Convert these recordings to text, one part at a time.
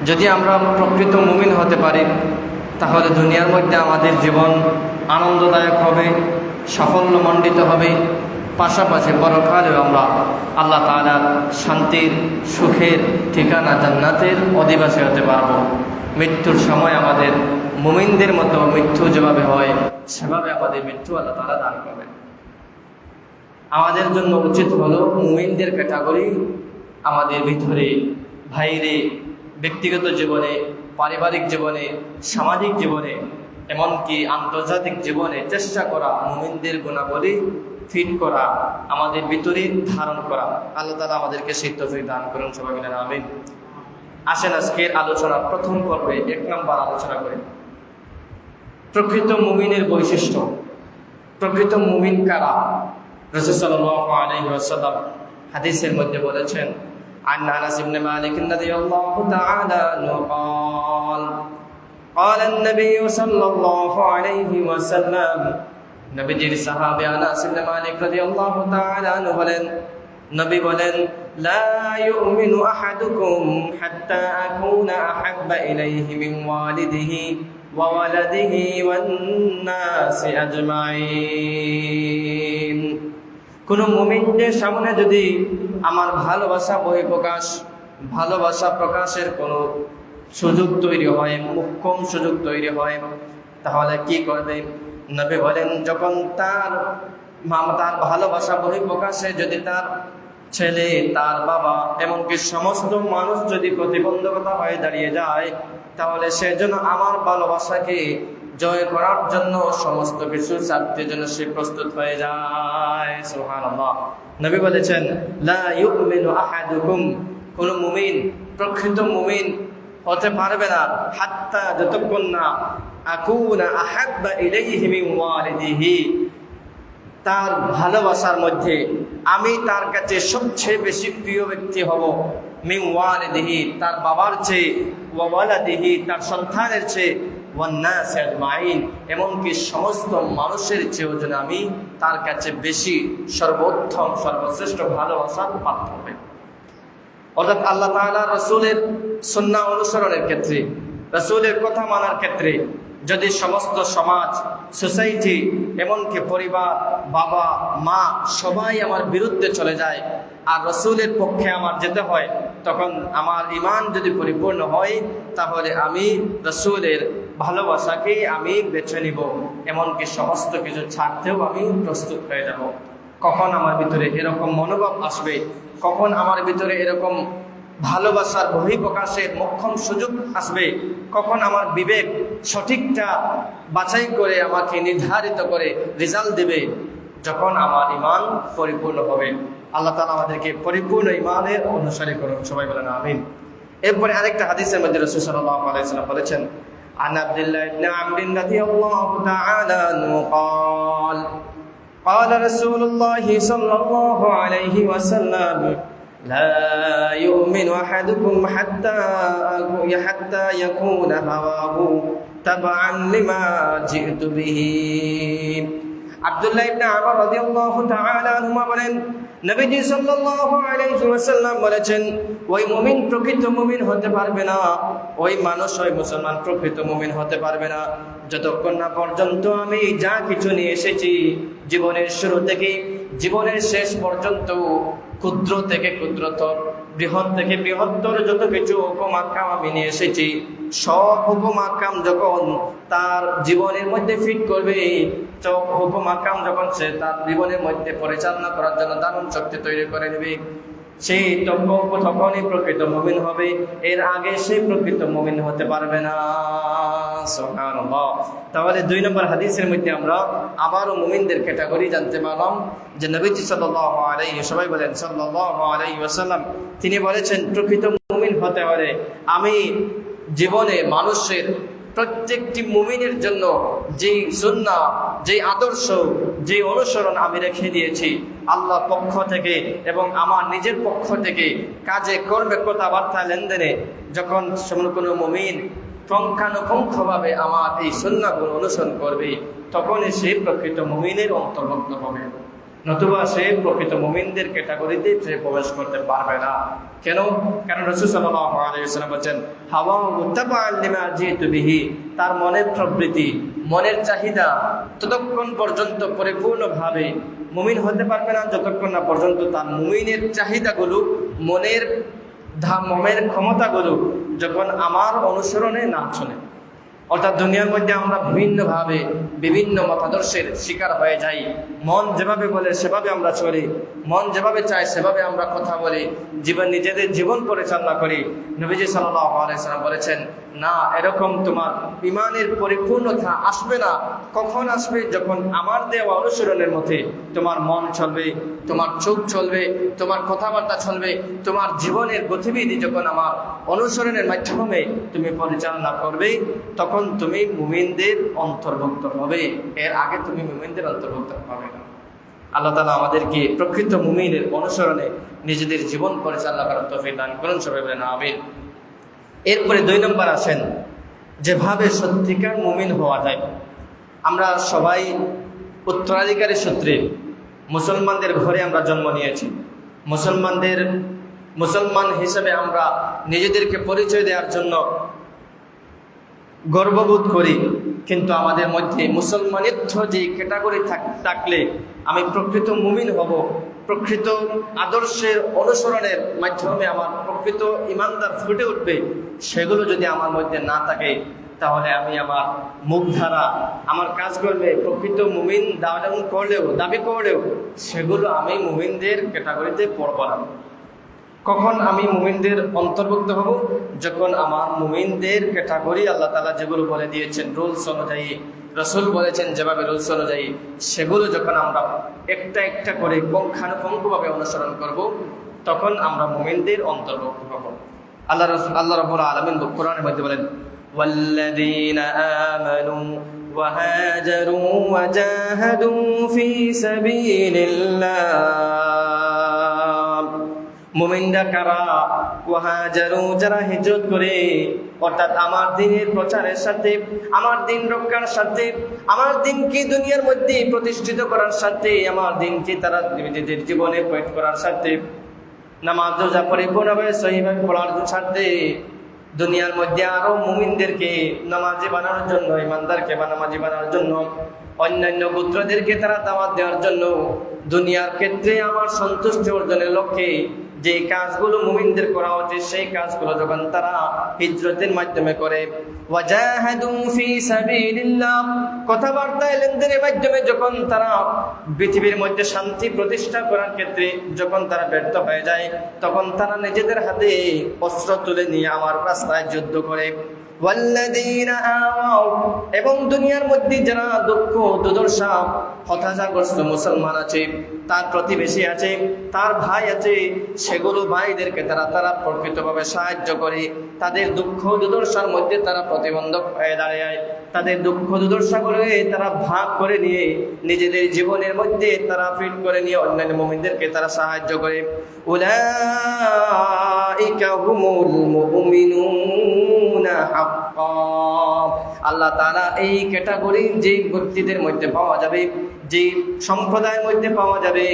যদি আমরা প্রকৃত মুমিন হতে পারি তাহলে দুনিয়ার মধ্যে আমাদের জীবন আনন্দদায়ক হবে, সাফল্যমণ্ডিত হবে, পাশাপাশি পরকালেও আমরা আল্লাহ তাআলার শান্তির সুখের ঠিকানা জান্নাতের অধিবাসী হতে পারব। মৃত্যুর সময় আমাদের মুমিনদের মতো মৃত্যু যেভাবে হয় সেভাবে আমাদের মৃত্যু আল্লাহ তাআলা দান করবেন। আমাদের জন্য উচিত হলো মুমিনদের ক্যাটাগরি আমাদের ভিতরে, বাইরে, ব্যক্তিগত জীবনে, পারিবারিক জীবনে, সামাজিক জীবনে, এমনকি আন্তর্জাতিক জীবনে চেষ্টা করা মুমিনদের গুণাবলী ফিট করা, আমাদের ভিতরে ধারণ করা। আল্লাহ তাআলা আমাদেরকে সেই তৌফিক দান করুন, সবাই মিলে আমিন। আসেন আজকের আলোচনা প্রথম পর্বে 1 নম্বর আলোচনা করি প্রকৃত মুমিনের বৈশিষ্ট্য। প্রকৃত মুমিন কারা? রাসূল সাল্লাল্লাহু আলাইহি ওয়াসাল্লাম হাদিসের মধ্যে বলেছেন, عن أنس بن مالك رضي الله تعالى عنه قال قال النبي صلى الله عليه وسلم নবীজির সাহাবী আনাস ইবনে মালিক রাদিয়াল্লাহু তাআলা আনহু বলেন, নবী বলেন, লা ইউমিনু আহাদুকুম হাত্তা আকুনা আহাব্বা ইলাইহি মিন ওয়ালিদিহি ওয়া ওয়ালাদিহি ওয়ান নাসি আজমাইন। কোন মুমিনদের সামনে যদি আমার ভালোবাসা প্রকাশের কোনো সুযোগ তৈরি হয়, মোক্ষম সুযোগ তৈরি হয়, তাহলে কি করবে? নবী বলেন, যখন তার ভালোবাসা বহিঃপ্রকাশে যদি তার ছেলে, তার বাবা, এমনকি সমস্ত মানুষ যদি প্রতিবন্ধকতা হয়ে দাঁড়িয়ে যায়, তাহলে সেজন্য আমার ভালোবাসাকে জয় করার জন্য সমস্ত কিছু ছাড়তে জন্য সে প্রস্তুত হয়ে যায়। সুবহানাল্লাহ। নবী বলেছেন, লা ইউমিনু আহাদুকুম, কোন মুমিন প্রকৃত মুমিন হতে পারবে না হাত্তা, যতক্ষণ না আকুনা আহাব্বা ইলাইহি মিন ওয়ালিদিহি, তার ভালোবাসার মধ্যে আমি তার কাছে সবচেয়ে বেশি প্রিয় ব্যক্তি হব, মিন ওয়ালিদিহি, তার বাবার চেয়ে, ওয়া ওয়ালাদিহি, তার সন্তানের চেয়ে, ওয়ান নাস আজমাইন, এমনকি সমস্ত মানুষের চেয়েও যেন আমি তার কাছে বেশি সর্বোত্তম সর্বশ্রেষ্ঠ ভালোবাসার পাত্র হই। অর্থাৎ আল্লাহ তাআলা রাসূলের সুন্নাহ অনুসরণের ক্ষেত্রে, রাসূলের কথা মানার ক্ষেত্রে যদি সমস্ত সমাজ, সোসাইটি, এমনকি পরিবার, বাবা মা সবাই আমার বিরুদ্ধে চলে যায় আর রাসূলের পক্ষে আমার যেতে হয়, তখন আমার ঈমান যদি পরিপূর্ণ হয় তাহলে আমি রাসূলের ভালোবাসাকে আমি বেছে নিব, এমনকি সমস্ত কিছু ছাড়তেও আমি প্রস্তুত হয়ে যাব। কখন আমার ভিতরে এরকম মনোভাব আসবে, কখন আমার ভিতরে এরকম ভালোবাসার বহিঃপ্রকাশের মোক্ষম সুযোগ আসবে, কখন আমার বিবেক সঠিকটা বাছাই করে আমাকে নির্ধারিত করে রেজাল্ট দেবে? যখন আমার ঈমান পরিপূর্ণ হবে। আল্লাহ তাআলা আমাদেরকে পরিপূর্ণ ঈমানের অনুসারী করুন, সবাই বলেন আমিন। এরপরে আরেকটা হাদিসের মধ্যে রাসূল সাল্লাল্লাহু আলাইহি ওয়াসাল্লাম বলেছেন, عن عبد الله بن عمرو رضي الله تعالى عنه قال قال رسول الله صلى الله عليه وسلم لا يؤمن أحدكم حتى يكون هواه تبعا لما جئت به। আব্দুল্লাহ ইবনে আমর রাদিয়াল্লাহু তাআলা আনহুমা বলেন, নবীজি সাল্লাল্লাহু আলাইহি ওয়াসাল্লাম বলেছেন, ওই মুমিন প্রকৃত মুমিন হতে পারবে না, ওই মানুষ, ওই মুসলমান প্রকৃত মুমিন হতে পারবে না যতক্ষণ না পর্যন্ত আমি যা কিছু নিয়ে এসেছি জীবনের শুরু থেকে জীবনের শেষ পর্যন্ত, ক্ষুদ্র থেকে ক্ষুদ্রতর, বৃহৎ থেকে বৃহত্তর যত কিছু হুকুম আহকাম আমি নিয়ে এসেছি, সব হুকুম আহকাম যখন তার জীবনের মধ্যে ফিট করবে, সব হুকুম আহকাম যখন সে তার জীবনের মধ্যে পরিচালনা করার জন্য দারুণ শক্তি তৈরি করে নেবে, সেই তখনই প্রকৃত মুমিন হবে। এর আগে সেই প্রকৃত মুমিন হতে পারবে না। সুবহানাল্লাহ। তাহলে 2 নম্বর হাদিসের মধ্যে আমরা আবারও মুমিনদের ক্যাটাগরি জানতে পারলাম যে নবীজি সাল্লাল্লাহু আলাইহি, সবাই বলেন সাল্লাল্লাহু আলাইহি ওয়াসাল্লাম, তিনি বলেছেন প্রকৃত মুমিন হতে হলে আমি জীবনে মানুষের প্রত্যেকটি মুমিনের জন্য যেই সুন্নাহ, যেই আদর্শ, যেই অনুসরণ আমি রেখে দিয়েছি আল্লাহর পক্ষ থেকে এবং আমার নিজের পক্ষ থেকে, কাজে কর্মে কথাবার্তা লেনদেনে যখন কোনো মুমিন পুঙ্খানুপুঙ্খভাবে আমার এই সুন্নাহগুলো অনুসরণ করবে, তখনই সে প্রকৃত মুমিনের অন্তর্ভুক্ত হবে। নতুবা সে প্রকৃত মুমিনদের ক্যাটাগরিতে সে প্রবেশ করতে পারবে না। কেন? কারণ রাসূল সাল্লাল্লাহু আলাইহি ওয়াসাল্লাম বলেন, হাওয়া মুত্তাবা'আন লিমা জিতু বিহি, তার মনের প্রবৃত্তি, মনের চাহিদা ততক্ষণ পর্যন্ত পরিপূর্ণভাবে মুমিন হতে পারবে না যতক্ষণ না পর্যন্ত তার মুমিনের চাহিদাগুলো, মনের ক্ষমতাগুলো যখন আমার অনুসরণে না চলে। অর্থাৎ দুনিয়ার মধ্যে আমরা বিভিন্নভাবে বিভিন্ন মতাদর্শের শিকার হয়ে যাই। মন যেভাবে বলে সেভাবে আমরা চলি, মন যেভাবে চায় সেভাবে আমরা কথা বলি, নিজেদের জীবন পরিচালনা করি। নবীজি সাল্লাল্লাহু আলাইহি ওয়াসাল্লাম বলেছেন, না, এরকম তোমার ঈমানের পরিপূর্ণতা আসবে না। কখন আসবে? যখন আমার দেওয়া অনুসরণের মধ্যে তোমার মন চলবে, তোমার চোখ চলবে, তোমার কথাবার্তা চলবে, তোমার জীবনের গতিবিধি যখন আমার অনুসরণের মাধ্যমে তুমি পরিচালনা করবে, তখন তুমি মুমিনদের অন্তর্ভুক্ত হবে। এর আগে তুমি মুমিনদের অন্তর্ভুক্ত হবে না। আল্লাহ তাআলা আমাদেরকে প্রকৃত মুমিনের অনুসরণে নিজেদের জীবন পরিচালনা করার তৌফিক দান করুন, সবাই বলেন আমিন। এরপরে 2 নম্বর আসেন, যেভাবে সত্যিকার মুমিন হওয়া যায়। আমরা সবাই উত্তরাধিকারী সূত্রে মুসলমানদের ঘরে আমরা জন্ম নিয়েছি। মুসলমান হিসেবে আমরা নিজেদেরকে পরিচয় দেওয়ার জন্য গর্ববোধ করি, কিন্তু আমাদের মধ্যে মুসলমানিত্ব যে ক্যাটাগরি থাকলে আমি প্রকৃত মুমিন হব, প্রকৃত আদর্শের অনুসরণের মাধ্যমে আমার প্রকৃত ইমানদার ফুটে উঠবে, সেগুলো যদি আমার মধ্যে না থাকে, তাহলে আমি আমার মুখ ধারা, আমার কাজকর্মে প্রকৃত মুমিন দাবি করলেও সেগুলো আমি মুমিনদের ক্যাটাগরিতে পড়ব না। কখন আমি মুমিনদের অন্তর্ভুক্ত হব? যখন আমার মুমিনদের ক্যাটাগরি আল্লাহ তাআলা যেগুলো বলে দিয়েছেন রুলস অনুযায়ী, রাসূল বলেছেন যেভাবে রুলস অনুযায়ী, সেগুলো যখন আমরা একটা একটা করে পুঙ্খানুপুঙ্খভাবে অনুসরণ করব, তখন আমরা মুমিনদের অন্তর্ভুক্ত হব। আল্লাহ রাব্বুল আলামিন কোরআনের মধ্যে বলেন, ওয়াল্লাযীনা আমানু ওয়া হাজারু ওয়া জাহাদু ফি সাবিলিল্লাহ। মুমিনরা কারা? ওয়াহাজারু, যারা হিজরত করে, অর্থাৎ আমার দ্বীনের প্রচারের সাথে, আমার দ্বীন রক্ষার সাথে, আমার দ্বীনকে দুনিয়ার মধ্যে প্রতিষ্ঠিত করার সাথে, আমার দ্বীনকে তারা নিজেদের জীবনে প্রয়োগ করার সাথে, নামাজ রোজা পরিপূর্ণভাবে সহিভাবে পড়ার সাথে, দুনিয়ার মধ্যে আরো মুমিনদেরকে নামাজি বানানোর জন্য, ইমানদারকে নামাজি বানানোর জন্য, অন্যান্য গোত্রদেরকে তারা দাওয়াত দেওয়ার জন্য, দুনিয়ার ক্ষেত্রে আমার সন্তুষ্টি অর্জনের লক্ষ্যে যে কাজগুলো মুমিনদের করা উচিত, সেই কাজগুলো যখন তারা হিজরতের মাধ্যমে করে, ওয়াজাহাদু ফি সাবিলিল্লাহ, কথাবার্তা লেনদেনের মাধ্যমে যখন তারা পৃথিবীর মধ্যে শান্তি প্রতিষ্ঠা করার ক্ষেত্রে যখন তারা ব্যর্থ হয়ে যায়, তখন তারা নিজেদের হাতে অস্ত্র তুলে নিয়ে আমার রাস্তায় যুদ্ধ করে। ওয়াল্লাযীনা আমাউ, এবং দুনিয়ার মধ্যে যারা দুঃখ দুর্দশা হতাশাগ্রস্ত মুসলমান আছে, তার প্রতিবেশী আছে, তার ভাই আছে, সেগুলো ভাইদেরকে তারা প্রকৃতভাবে সাহায্য করে, তাদের দুঃখ দুর্দশার মধ্যে তারা প্রতিবন্ধক হয়ে দাঁড়ায়, তাদের দুঃখ দুর্দশাগুলোকে তারা ভাগ করে নিয়ে নিজেদের জীবনের মধ্যে তারা ফিট করে নিয়ে অন্যান্য মুমিনদেরকে তারা সাহায্য করে। উলাইকা হুমুল মুমিনুনা হাক্কান। আল্লাহ তাআলা এই ক্যাটাগরি যে ব্যক্তিদের মধ্যে পাওয়া যাবে, যে সম্প্রদায়ের মধ্যে পাওয়া যাবে,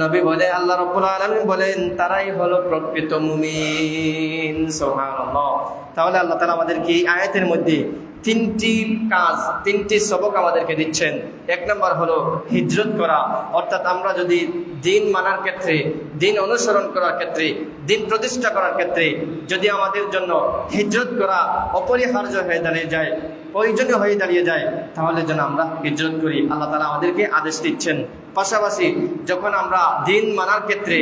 নবী বলে, আল্লাহ রাব্বুল আলামিন বলেন, তারাই হলো প্রকৃত মুমিন। সুবহানাল্লাহ। তাহলে আল্লাহ তাআলা আমাদেরকে এই আয়াতের মধ্যে 3টি সবক আমাদেরকে দিচ্ছেন। 1 নম্বর হলো হিজরত করা, অর্থাৎ আমরা যদি দিন মানার ক্ষেত্রে, দিন অনুসরণ করার ক্ষেত্রে, দিন প্রতিষ্ঠা করার ক্ষেত্রে যদি আমাদের জন্য হিজরত করা অপরিহার্য হয়ে দাঁড়িয়ে যায়, প্রয়োজনীয় হয়ে দাঁড়িয়ে যায়, তাহলে যেন আমরা হিজরত করি। আল্লাহ তাআলা আমাদেরকে আদেশ দিচ্ছেন। পাশাপাশি যখন আমরা দিন মানার ক্ষেত্রে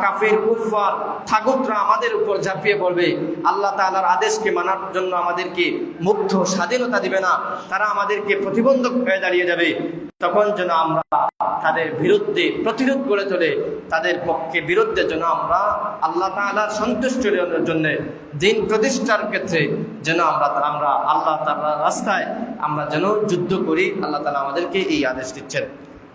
কাফির কুফার তাগুতরা আমাদের উপর ঝাঁপিয়ে পড়বে, আল্লাহ তাআলার আদেশকে মানার জন্য আমাদেরকে মুক্ত স্বাধীনতা দিবে না, তারা আমাদেরকে প্রতিবন্ধক হয়ে দাঁড়িয়ে যাবে, তখন যেন আমরা তাদের বিরুদ্ধে প্রতিরোধ গড়ে তোলে, তাদের পক্ষে বিরুদ্ধে যেন আমরা আল্লাহ তাআলার সন্তুষ্টির জন্য দিন প্রতিষ্ঠার ক্ষেত্রে যেন আমরা আল্লাহ তাআলার রাস্তায় আমরা যেন যুদ্ধ করি। আল্লাহ তাআলা আমাদেরকে এই আদেশ দিচ্ছেন।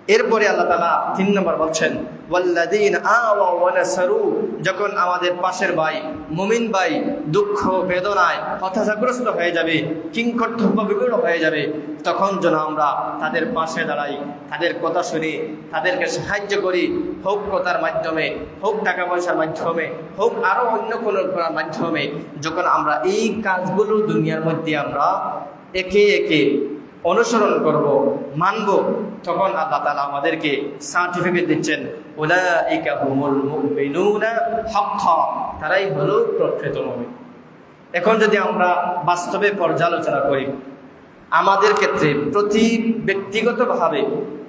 এরপরে আল্লাহ তাআলা 3 নম্বর বলছেন ওয়াল্লাযীনা আওয়া ওয়া নাসারু, যখন আমাদের পাশের ভাই মুমিন ভাই দুঃখ বেদনায় হতাশাগ্রস্ত হয়ে যাবে, কিংকর্তব্য বিমূঢ় হয়ে যাবে, তখন যেন আমরা তাদের পাশে দাঁড়াই, তাদের কথা শুনি, তাদেরকে সাহায্য করি, হোক কথার মাধ্যমে, হোক টাকা পয়সার মাধ্যমে, হোক আরো অন্য কোনো করার মাধ্যমে। যখন আমরা এই কাজগুলো দুনিয়ার মধ্যে আমরা একে একে অনুসরণ করব, মানব, তখন আল্লাহ তাআলা আমাদেরকে সার্টিফিকেট দিচ্ছেন, উলাইকা হুমুল মুমিনুনা হাক্কা, তারাই হলো প্রকৃত মুমিন। এখন যদি আমরা বাস্তবে পর্যালোচনা করি, আমাদের ক্ষেত্রে প্রতি ব্যক্তিগতভাবে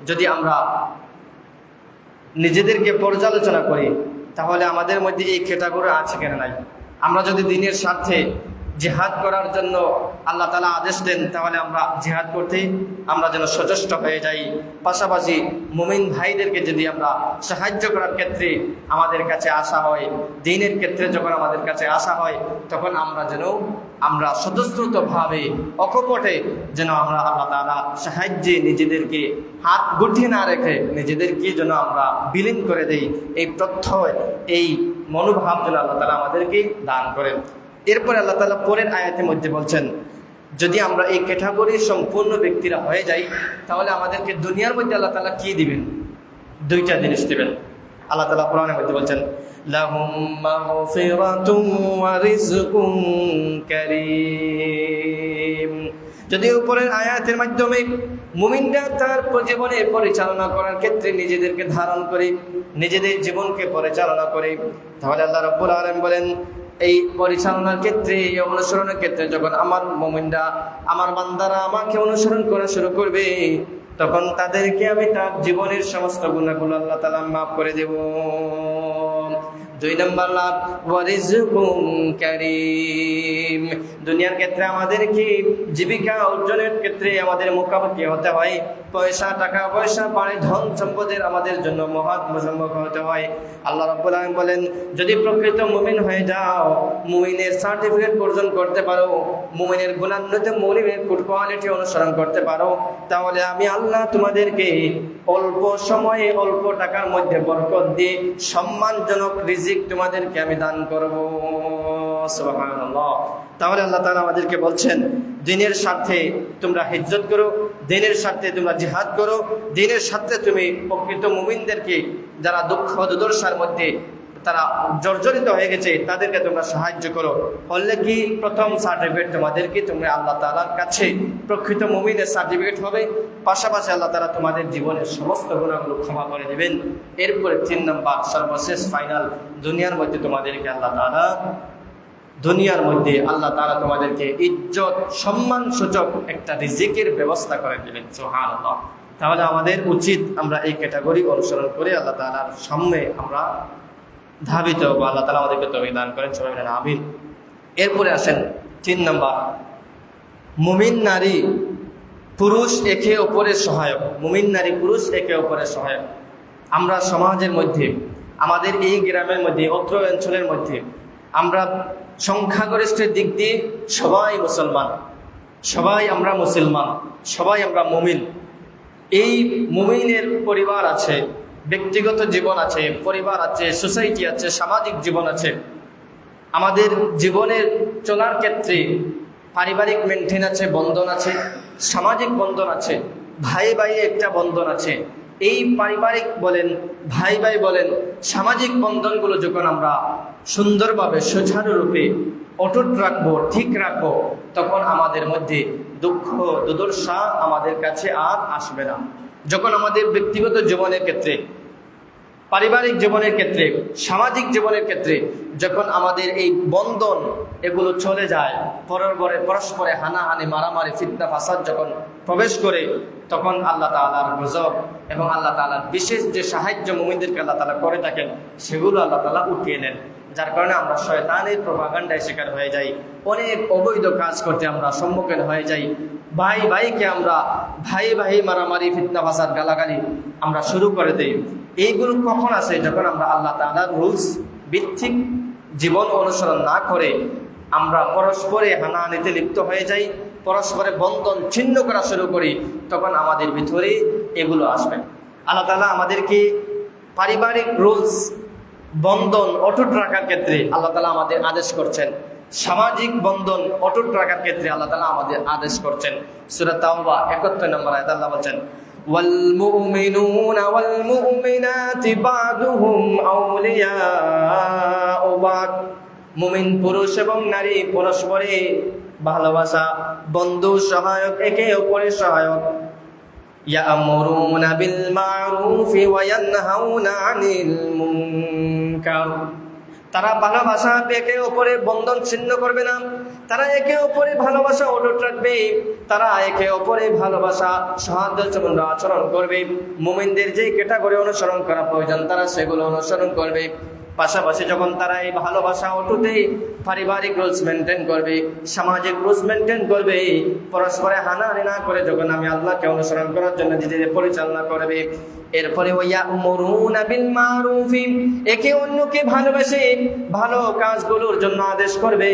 যদি আমরা নিজেদেরকে পর্যালোচনা করি, তাহলে আমাদের মধ্যে এই ক্যাটাগরি আছে কেন নাই? আমরা যদি দিনের স্বার্থে জিহাদ করার জন্য আল্লাহ তাআলা আদেশ দেন, তাহলে আমরা জিহাদ করতে আমরা যেন সচেষ্ট হয়ে যাই। পাশাপাশি মুমিন ভাইদেরকে যদি আমরা সাহায্য করার ক্ষেত্রে আমাদের কাছে আসা হয়, দ্বীনের ক্ষেত্রে যখন আমাদের কাছে আসা হয়, তখন আমরা স্বতঃস্ফূর্তভাবে অকপটে যেন আমরা আল্লাহ তাআলা সাহায্যে নিজেদেরকে হাত গুটিয়ে না রেখে নিজেদেরকে যেন আমরা বিলীন করে দেই। এই প্রত্যয়, এই মনোভাব যেন আল্লাহ তাআলা আমাদেরকে দান করেন। এরপরে আল্লাহ তাআলা পরের আয়াতের মধ্যে বলছেন, যদি আমরা এই ক্যাটাগরির সম্পূর্ণ ব্যক্তিরা হয়ে যাই, তাহলে আমাদেরকে দুনিয়ার মধ্যে আল্লাহ তাআলা কি দিবেন? 2টা জিনিস দিবেন। আল্লাহ তাআলা কোরআনের মধ্যে বলছেন, লাহুম মাগফিরাতুন ওয়া রিজকুন কারীম। যদি উপরের আয়াতের মাধ্যমে মুমিনরা তার জীবনে পরিচালনা করার ক্ষেত্রে নিজেদেরকে ধারণ করে, নিজেদের জীবনকে পরিচালনা করে, তাহলে আল্লাহ রাব্বুল আলামিন বলেন, এই পরিচালনার ক্ষেত্রে, এই অনুসরণের ক্ষেত্রে যখন আমার মুমিনরা, আমার বান্দারা আমাকে অনুসরণ করা শুরু করবে, তখন তাদেরকে আমি তার জীবনের সমস্ত গুনাহগুলো আল্লাহ তাআলা মাফ করে দেব। 2 নম্বর লাভ, ওয়া রিজকুন কারীম। দুনিয়ার ক্ষেত্রে আমাদেরকে জীবিকা অর্জনের ক্ষেত্রে আমাদের মুখামুখি হতে হয়, পয়সা, টাকা পয়সা, পানি, ধন সম্পদের আমাদের জন্য মহৎ মুসম্মুখ হতে হয়। আল্লাহ রাব্বুল আলামিন বলেন, যদি প্রকৃত মুমিন হয়ে যাও, মুমিনের সার্টিফিকেট অর্জন করতে পারো, মুমিনের গুণান্বিত, মুমিনের গুড কোয়ালিটি অনুসরণ করতে পারো, তাহলে আমি আল্লাহ তোমাদেরকে অল্প সময়ে অল্প টাকার মধ্যে বরকত দিয়ে সম্মানজনক রিজিক তোমাদেরকে আমি দান করব। সুবহানাল্লাহ। তাহলে আল্লাহ তাআলা আমাদেরকে বলছেন, দ্বীনের স্বার্থে তোমরা হিজরত করো, দ্বীনের স্বার্থে তোমরা জিহাদ করো, দ্বীনের স্বার্থে তুমি প্রকৃত মুমিনদেরকে যারা দুঃখ দুর্দশার মধ্যে তারা জর্জরিত হয়ে গেছে, তাদেরকে তোমরা সাহায্য করো। হলে কি প্রথম সার্টিফিকেট তোমাদেরকে, তোমরা আল্লাহ তাআলার কাছে প্রকৃত মুমিনের সার্টিফিকেট হবে। পাশাপাশি আল্লাহ তাআলা তোমাদের জীবনের সমস্ত গুনাহগুলো ক্ষমা করে দেবেন। এরপরে 3 নম্বর, সর্বশেষ ফাইনাল, দুনিয়ার মধ্যে তোমাদেরকে আল্লাহ তাআলা তোমাদেরকে ইজ্জত, সম্মান সূচক একটা রিজিকের ব্যবস্থা করে দেবেন। সুবহানাল্লাহ। তাহলে আমাদের উচিত আমরা এই ক্যাটাগরি অনুসরণ করে আল্লাহ তাআলার সামনে আমরা ধাবিত হবো। আল্লাহ তাআলা আমাদেরকে তৌফিক দান করেন, সবাই বলেন আমিন। এরপরে আসেন 3 নম্বর, মুমিন নারী পুরুষ একে অপরের সহায়ক। মুমিন নারী পুরুষ একে অপরের সহায়ক। আমরা সমাজের মধ্যে, আমাদের এই গ্রামের মধ্যে, অত্র অঞ্চলের মধ্যে আমরা সংখ্যাগরিষ্ঠের দিক দিয়ে সবাই মুসলমান, সবাই আমরা মুসলমান, সবাই আমরা মুমিন। এই মুমিনের পরিবার আছে, ব্যক্তিগত জীবন আছে, পরিবার আছে, সোসাইটি আছে, সামাজিক জীবন আছে। আমাদের জীবনের চলার ক্ষেত্রে পারিবারিক মেনটেন আছে, বন্ধন আছে, সামাজিক বন্ধন আছে, ভাই ভাই একটা বন্ধন আছে। এই পারিবারিক বলেন, ভাই ভাই বলেন, সামাজিক বন্ধনগুলো যখন আমরা সুন্দরভাবে সুচারুরূপে অটুট রাখবো, ঠিক রাখবো, তখন আমাদের মধ্যে দুঃখ দুর্দশা আমাদের কাছে আর আসবে না। যখন আমাদের ব্যক্তিগত জীবনের ক্ষেত্রে, পারিবারিক জীবনের ক্ষেত্রে, সামাজিক জীবনের ক্ষেত্রে যখন আমাদের এই বন্ধন এগুলো চলে যায়, পরস্পরে হানাহানি, মারামারি, ফিতনা ফাসাদ যখন প্রবেশ করে, তখন আল্লাহ তাআলার গজব এবং আল্লাহ তাআলার বিশেষ যে সাহায্য মুমিনদেরকে আল্লাহ তাআলা করে থাকেন, সেগুলো আল্লাহ তাআলা উঠিয়ে নেন। যার কারণে আমরা শয়তানের প্রোপাগান্ডায় শিকার হয়ে যাই, অনেক অবৈধ কাজ করতে আমরা সম্মুখীন হয়ে যাই। ভাই ভাইকে আমরা ভাই ভাই মারামারি, ফিতনা ফাসাদ, গালাগালি আমরা শুরু করে দেই। এইগুলো কখন আসে? যখন আমরা আল্লাহ তাআলার রুলস ভিত্তিক জীবন অনুসরণ না করে আমরা পরস্পরে হানাহানিতে লিপ্ত হয়ে যাই, পরস্পরে বন্ধন ছিন্ন করা শুরু করি, তখন আমাদের ভিতরে এগুলো আসবে। আল্লাহ তাআলা আমাদেরকে পারিবারিক রুলস বন্ধন অটুট রাখার ক্ষেত্রে আল্লাহ তাআলা আমাদের আদেশ করছেন, সামাজিক বন্ধন অটুট রাখার ক্ষেত্রে আল্লাহ তাআলা আমাদের আদেশ করছেন। সূরা তাওবা 71 নম্বর আয়াতে আল্লাহ বলছেন, ওয়াল মুমিনুনা ওয়াল মুমিনাতি বা'দুহুম আউলিয়াউ বা'দ। মুমিন পুরুষ এবং নারী পরস্পরে ভালোবাসা, বন্ধু, সহায়ক, একে অপরের সহায়ক। ইয়া'মুরুনা বিল মা'রুফি ওয়া ইয়ানহাউনা আনিল মুনকার। তারা ভালোবাসা একে অপরের বন্ধন ছিন্ন করবে না, তারা একে অপরের ভালোবাসা অটুট রাখবে, তারা একে অপরের ভালোবাসা সাহায্যপূর্ণ আচরণ করবে। মুমিনদের যে ক্যাটাগরি অনুসরণ করা প্রয়োজন তারা সেগুলো অনুসরণ করবে। পাশাপাশি যখন তারা এই ভালোবাসা অটুটে পারিবারিক রুলস মেনটেন করবে, সামাজিক রুলস মেনটেন করবে, পরস্পরে হানাহানি না করে যখন আমি আল্লাহকে অনুসরণ করার জন্য নিজেদের পরিচালনা করবে, এরপরে ওয়ায়ামুরুনা বিল মারুফি, একে অন্যকে ভালোবেসে ভালো কাজগুলোর জন্য আদেশ করবে।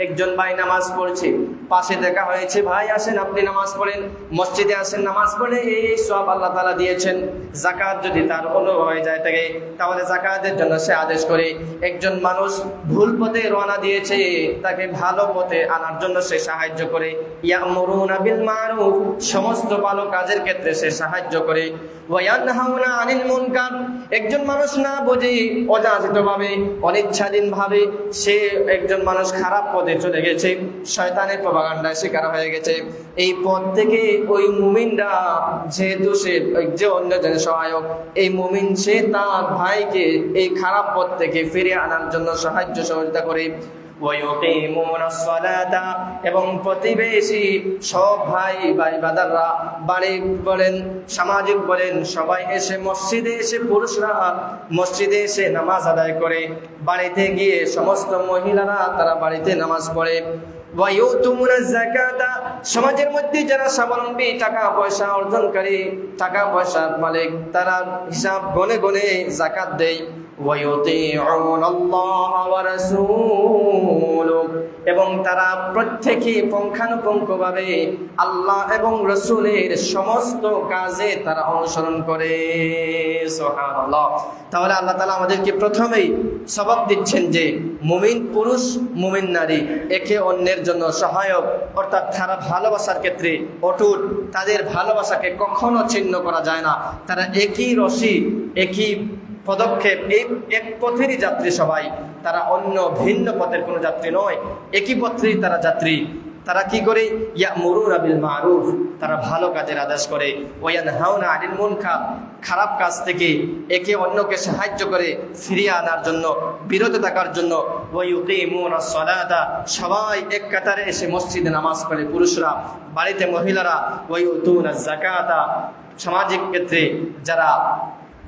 একজন ভাই নামাজ পড়ছে, পাশে দেখা হয়েছে, ভাই আসেন আপনি নামাজ পড়েন, মসজিদে আসেন নামাজ পড়ে, এই সওয়াব আল্লাহ তাআলা দিয়েছেন। যাকাত যদি তার অনুভব হয়ে যায় থাকে তাহলে যাকাতের জন্য সে আদেশ করে। একজন মানুষ ভুল পথে রওনা দিয়েছে, তাকে ভালো পথে আনার জন্য সে সাহায্য করে। ইয়ামুরুনা বিল মারুফ, সমস্ত ভালো কাজের ক্ষেত্রে সে সাহায্য করে। ওয়ায়ানহাউনা আনিল মুনকার, একজন মানুষ না বুঝে অযাচিতভাবে অনিচ্ছাধীনভাবে সে একজন মানুষ খারাপ পথে চলে গেছে, শয়তানের প্রপাগান্ডায় শিকার হয়ে গেছে, এই পথ থেকে ওই মুমিনরা যেহেতু সে যে অন্যজনের সহায়ক, এই মুমিন সে তার ভাইকে এই খারাপ পথ থেকে ফিরিয়ে আনার জন্য সাহায্য সহযোগিতা করে। এবং প্রতিবেশী সব ভাই বাদাররা, বাড়ি বলেন সামাজিক বলেন সবাই এসে মসজিদে এসে, পুরুষরা মসজিদে এসে নামাজ আদায় করে, বাড়িতে গিয়ে সমস্ত মহিলারা তারা বাড়িতে নামাজ পড়ে। সমাজের মধ্যে যারা স্বাবলম্বী, টাকা পয়সা অর্জনকারী, টাকা পয়সার মালিক, তারা হিসাব গনে গনে যাকাত দেয়। এবং তারা প্রত্যেকে পুঙ্খানুপুঙ্খভাবে আল্লাহ এবং রাসূলের সমস্ত কাজে তারা অনুসরণ করে। সুবহানাল্লাহ। তাহলে আল্লাহ তাআলা আমাদেরকে প্রথমেই সবক দিচ্ছেন যে মুমিন পুরুষ মুমিন নারী একে অন্যের জন্য সহায়ক, অর্থাৎ তারা ভালোবাসার ক্ষেত্রে অটুট, তাদের ভালোবাসাকে কখনো ছিন্ন করা যায় না। তারা একই রশি, একই পদক্ষেপ, এক পথেরই যাত্রী সবাই, তারা অন্য ভিন্ন পথের কোনো যাত্রী নয়, একই পথেরই তারা যাত্রী। তারা কি করে? ইয়ামুরুনা বিল মারুফ, তারা ভালো কাজের আদেশ করে। ওয়ায়ানহাউনা আনিল মুনকার, খারাপ কাজ থেকে একে অন্যকে সাহায্য করে ফিরিয়ে আনার জন্য, বিরত থাকার জন্য। ওয়ায়ুকিমুনাস সালাতা, সবাই এক কাতারে এসে মসজিদে নামাজ পড়ে পুরুষরা, বাড়িতে মহিলারা। ওয়ায়ুতুনাজ যাকাতা, সামাজিক ক্ষেত্রে যারা